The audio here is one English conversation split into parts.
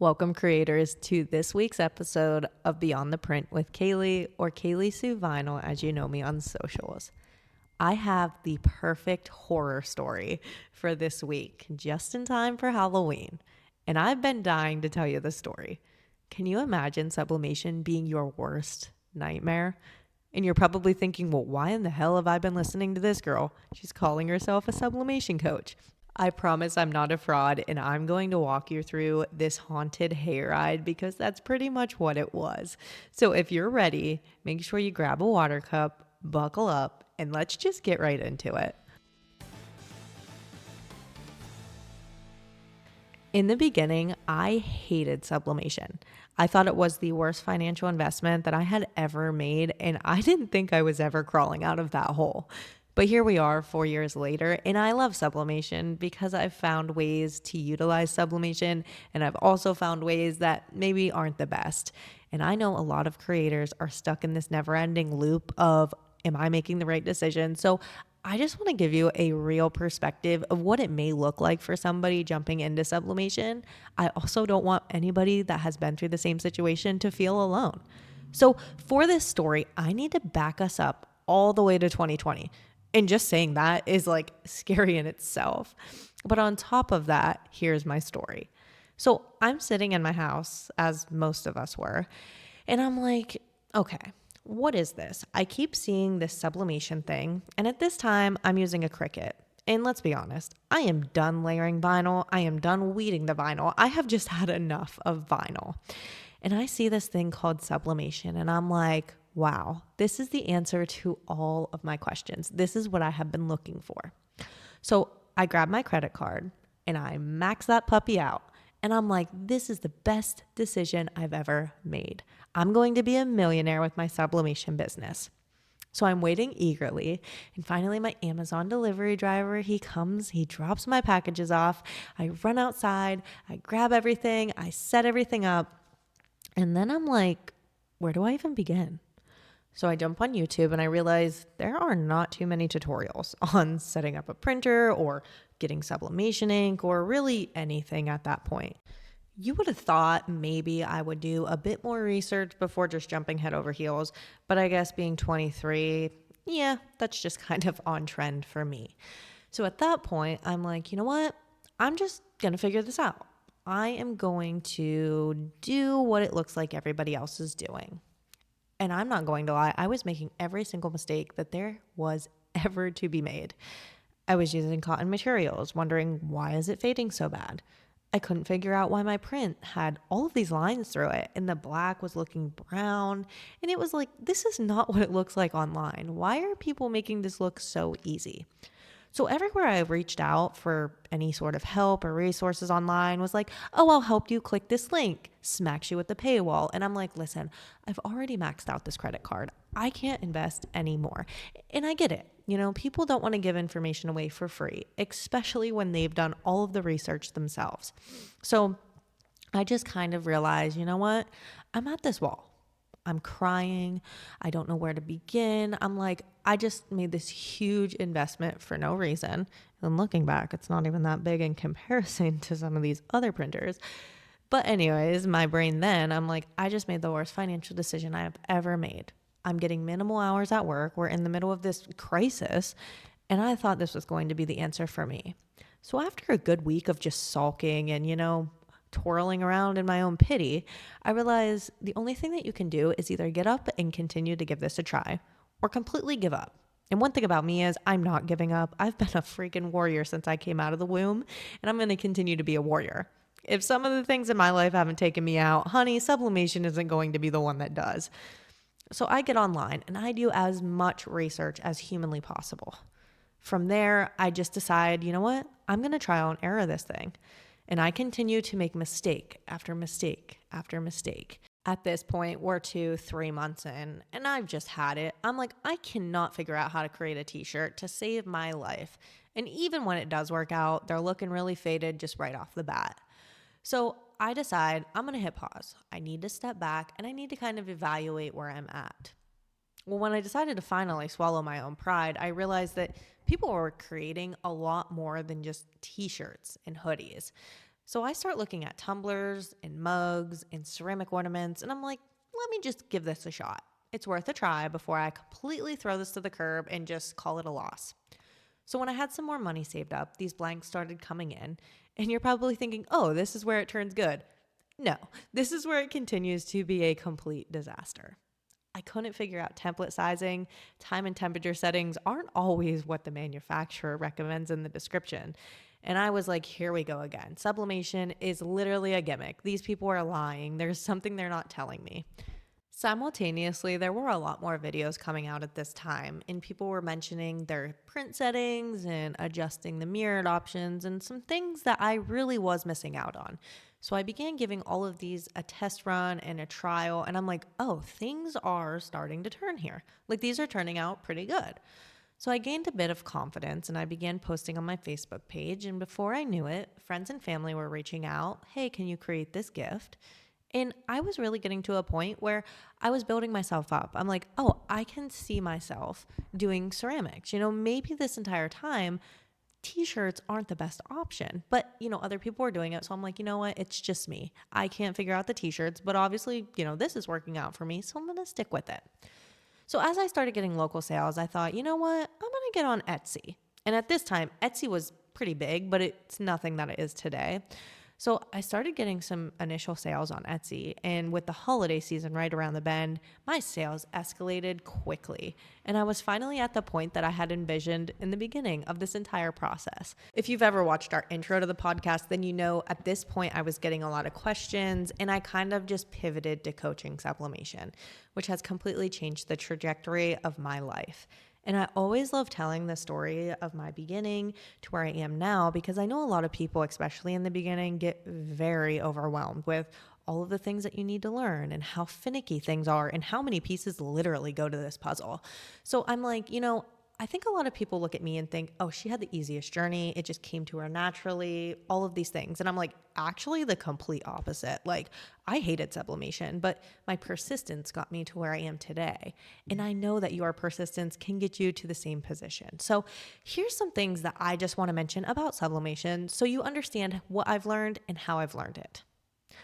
Welcome, creators, to this week's episode of Beyond the Print with Kaylee, or Kaylee Sue Vinyl, as you know me on socials. I have the perfect horror story for this week, just in time for Halloween, and I've been dying to tell you the story. Can you imagine sublimation being your worst nightmare? And you're probably thinking, well, why in the hell have I been listening to this girl? She's calling herself a sublimation coach. I promise I'm not a fraud, and I'm going to walk you through this haunted hayride because that's pretty much what it was. So if you're ready, make sure you grab a water cup, buckle up, and let's just get right into it. In the beginning, I hated sublimation. I thought it was the worst financial investment that I had ever made, and I didn't think I was ever crawling out of that hole. But here we are 4 years later, and I love sublimation because I've found ways to utilize sublimation, and I've also found ways that maybe aren't the best. And I know a lot of creators are stuck in this never-ending loop of, am I making the right decision? So I just want to give you a real perspective of what it may look like for somebody jumping into sublimation. I also don't want anybody that has been through the same situation to feel alone. So for this story, I need to back us up all the way to 2020. And just saying that is like scary in itself. But on top of that, here's my story. So I'm sitting in my house, as most of us were, and I'm like, okay, what is this? I keep seeing this sublimation thing, and at this time, I'm using a Cricut. And let's be honest, I am done layering vinyl. I am done weeding the vinyl. I have just had enough of vinyl. And I see this thing called sublimation, and I'm like, wow, this is the answer to all of my questions. This is what I have been looking for. So I grab my credit card and I max that puppy out. And I'm like, this is the best decision I've ever made. I'm going to be a millionaire with my sublimation business. So I'm waiting eagerly, and finally my Amazon delivery driver, he comes, he drops my packages off. I run outside, I grab everything, I set everything up, and then I'm like, where do I even begin? So I jump on YouTube and I realize there are not too many tutorials on setting up a printer or getting sublimation ink or really anything at that point. You would have thought maybe I would do a bit more research before just jumping head over heels, but I guess being 23, yeah, that's just kind of on trend for me. So at that point, I'm like, you know what? I'm just going to figure this out. I am going to do what it looks like everybody else is doing. And I'm not going to lie, I was making every single mistake that there was ever to be made. I was using cotton materials, wondering why is it fading so bad? I couldn't figure out why my print had all of these lines through it and the black was looking brown. And it was like, this is not what it looks like online. Why are people making this look so easy? So everywhere I reached out for any sort of help or resources online was like, oh, I'll help you click this link, smacks you with the paywall. And I'm like, listen, I've already maxed out this credit card. I can't invest anymore. And I get it. You know, people don't want to give information away for free, especially when they've done all of the research themselves. So I just kind of realized, you know what? I'm at this wall. I'm crying. I don't know where to begin. I'm like, I just made this huge investment for no reason. And looking back, it's not even that big in comparison to some of these other printers. But anyways, my brain then, I'm like, I just made the worst financial decision I have ever made. I'm getting minimal hours at work. We're in the middle of this crisis. And I thought this was going to be the answer for me. So after a good week of just sulking and, twirling around in my own pity, I realized the only thing that you can do is either get up and continue to give this a try or completely give up. And one thing about me is I'm not giving up. I've been a freaking warrior since I came out of the womb, and I'm going to continue to be a warrior. If some of the things in my life haven't taken me out, honey, sublimation isn't going to be the one that does. So I get online and I do as much research as humanly possible. From there, I just decide, you know what? I'm going to trial and error this thing. And I continue to make mistake after mistake after mistake. At this point, we're 2-3 months in, and I've just had it. I'm like, I cannot figure out how to create a t-shirt to save my life. And even when it does work out, they're looking really faded just right off the bat. So I decide I'm going to hit pause. I need to step back, and I need to kind of evaluate where I'm at. Well, when I decided to finally swallow my own pride, I realized that people were creating a lot more than just t-shirts and hoodies. So I start looking at tumblers and mugs and ceramic ornaments, and I'm like, let me just give this a shot. It's worth a try before I completely throw this to the curb and just call it a loss. So when I had some more money saved up, these blanks started coming in, and you're probably thinking, oh, this is where it turns good. No, this is where it continues to be a complete disaster. I couldn't figure out template sizing. Time and temperature settings aren't always what the manufacturer recommends in the description. And I was like, here we go again. Sublimation is literally a gimmick. These people are lying. There's something they're not telling me. Simultaneously, there were a lot more videos coming out at this time, and people were mentioning their print settings and adjusting the mirrored options and some things that I really was missing out on. So I began giving all of these a test run and a trial, and I'm like, oh, things are starting to turn here. Like, these are turning out pretty good. So I gained a bit of confidence and I began posting on my Facebook page. And before I knew it, friends and family were reaching out, hey, can you create this gift? And I was really getting to a point where I was building myself up. I'm like, oh, I can see myself doing ceramics. Maybe this entire time, t-shirts aren't the best option, but other people are doing it. So I'm like, you know what? It's just me. I can't figure out the t-shirts, but obviously, this is working out for me. So I'm going to stick with it. So as I started getting local sales, I thought, you know what? I'm going to get on Etsy. And at this time, Etsy was pretty big, but it's nothing that it is today. So I started getting some initial sales on Etsy, and with the holiday season right around the bend, my sales escalated quickly. And I was finally at the point that I had envisioned in the beginning of this entire process. If you've ever watched our intro to the podcast, then you know at this point I was getting a lot of questions, and I kind of just pivoted to coaching sublimation, which has completely changed the trajectory of my life. And I always love telling the story of my beginning to where I am now, because I know a lot of people, especially in the beginning, get very overwhelmed with all of the things that you need to learn and how finicky things are and how many pieces literally go to this puzzle. So I'm like, I think a lot of people look at me and think, oh, she had the easiest journey. It just came to her naturally, all of these things. And I'm like, actually the complete opposite. Like, I hated sublimation, but my persistence got me to where I am today. And I know that your persistence can get you to the same position. So here's some things that I just want to mention about sublimation so you understand what I've learned and how I've learned it.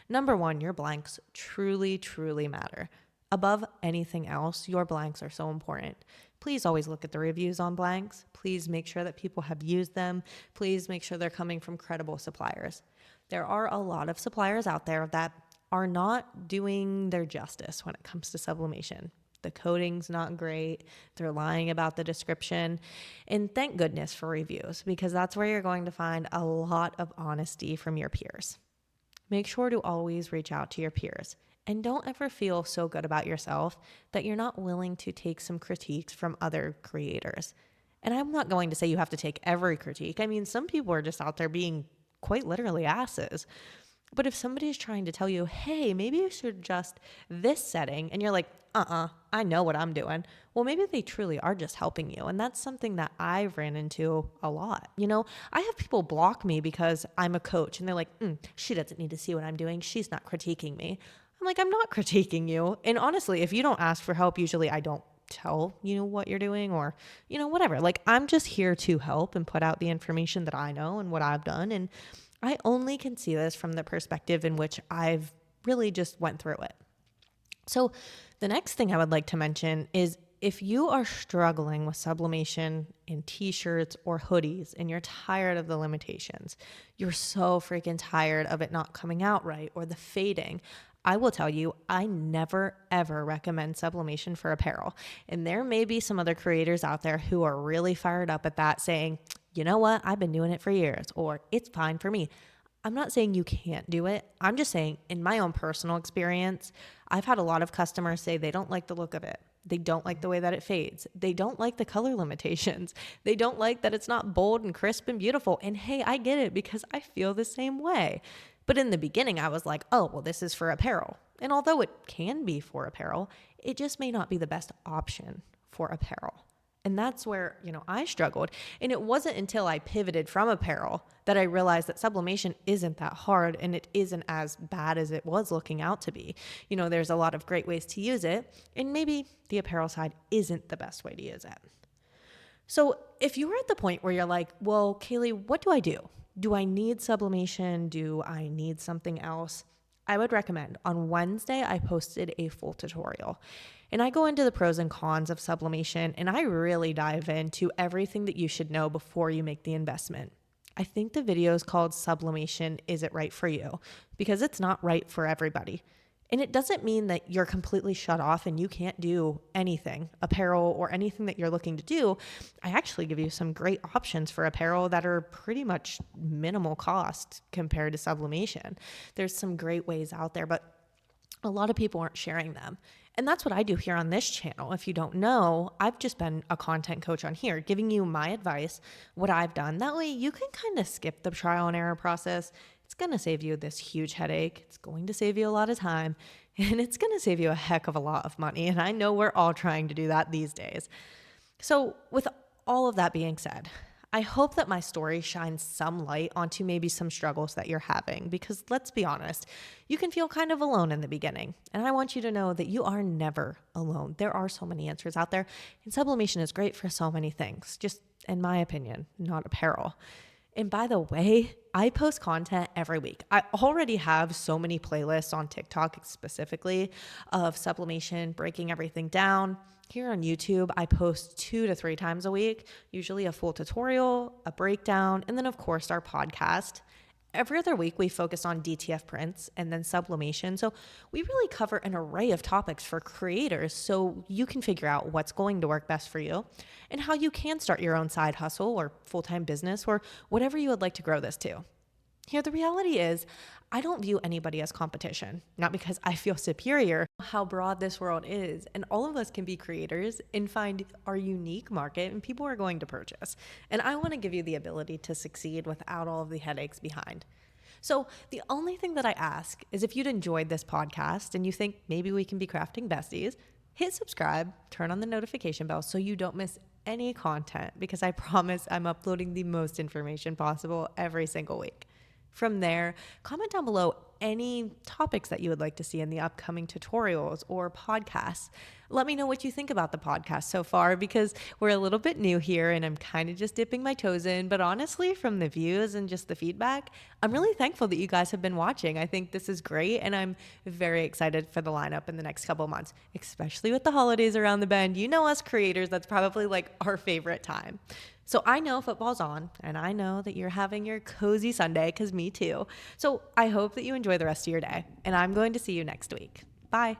Number one, your blanks truly, truly matter. Above anything else, your blanks are so important. Please always look at the reviews on blanks. Please make sure that people have used them. Please make sure they're coming from credible suppliers. There are a lot of suppliers out there that are not doing their justice when it comes to sublimation. The coating's not great. They're lying about the description. And thank goodness for reviews, because that's where you're going to find a lot of honesty from your peers. Make sure to always reach out to your peers. And don't ever feel so good about yourself that you're not willing to take some critiques from other creators. And I'm not going to say you have to take every critique. I mean, some people are just out there being quite literally asses. But if somebody's trying to tell you, hey, maybe you should adjust this setting, and you're like, I know what I'm doing. Well, maybe they truly are just helping you. And that's something that I've ran into a lot. I have people block me because I'm a coach, and they're like, she doesn't need to see what I'm doing. She's not critiquing me. I'm like, I'm not critiquing you. And honestly, if you don't ask for help, usually I don't tell you what you're doing or, whatever. Like, I'm just here to help and put out the information that I know and what I've done. And I only can see this from the perspective in which I've really just went through it. So the next thing I would like to mention is, if you are struggling with sublimation in t-shirts or hoodies and you're tired of the limitations, you're so freaking tired of it not coming out right or the fading, I will tell you, I never, ever recommend sublimation for apparel. And there may be some other creators out there who are really fired up at that, saying, you know what, I've been doing it for years, or it's fine for me. I'm not saying you can't do it. I'm just saying, in my own personal experience, I've had a lot of customers say they don't like the look of it. They don't like the way that it fades. They don't like the color limitations. They don't like that it's not bold and crisp and beautiful. And hey, I get it, because I feel the same way. But in the beginning, I was like, oh, well, this is for apparel. And although it can be for apparel, it just may not be the best option for apparel. And that's where, I struggled. And it wasn't until I pivoted from apparel that I realized that sublimation isn't that hard, and it isn't as bad as it was looking out to be. There's a lot of great ways to use it, and maybe the apparel side isn't the best way to use it. So if you're at the point where you're like, well, Kaylee, what do I do? do I need sublimation? Do I need something else? I would recommend on Wednesday, I posted a full tutorial and I go into the pros and cons of sublimation and I really dive into everything that you should know before you make the investment. I think the video is called Sublimation, Is It Right for You? Because it's not right for everybody. And it doesn't mean that you're completely shut off and you can't do anything, apparel or anything that you're looking to do. I actually give you some great options for apparel that are pretty much minimal cost compared to sublimation. There's some great ways out there, but a lot of people aren't sharing them. And that's what I do here on this channel. If you don't know, I've just been a content coach on here, giving you my advice, what I've done. That way you can kind of skip the trial and error process. It's going to save you this huge headache. It's going to save you a lot of time, and it's going to save you a heck of a lot of money. And I know we're all trying to do that these days. So with all of that being said, I hope that my story shines some light onto maybe some struggles that you're having, because let's be honest, you can feel kind of alone in the beginning. And I want you to know that you are never alone. There are so many answers out there, and sublimation is great for so many things, just in my opinion, not apparel. And by the way, I post content every week. I already have so many playlists on TikTok specifically of sublimation, breaking everything down. Here on YouTube, I post 2 to 3 times a week, usually a full tutorial, a breakdown, and then of course our podcast. Every other week, we focus on DTF prints and then sublimation. So we really cover an array of topics for creators so you can figure out what's going to work best for you and how you can start your own side hustle or full-time business or whatever you would like to grow this to. Here, the reality is, I don't view anybody as competition, not because I feel superior, how broad this world is, and all of us can be creators and find our unique market and people are going to purchase. And I want to give you the ability to succeed without all of the headaches behind. So the only thing that I ask is if you'd enjoyed this podcast and you think maybe we can be crafting besties, hit subscribe, turn on the notification bell so you don't miss any content, because I promise I'm uploading the most information possible every single week. From there, comment down below any topics that you would like to see in the upcoming tutorials or podcasts. Let me know what you think about the podcast so far, because we're a little bit new here and I'm kind of just dipping my toes in. But honestly, from the views and just the feedback, I'm really thankful that you guys have been watching. I think this is great and I'm very excited for the lineup in the next couple months, especially with the holidays around the bend. You know, us creators, that's probably like our favorite time. So I know football's on, and I know that you're having your cozy Sunday, because me too. So I hope that you enjoy the rest of your day, and I'm going to see you next week. Bye.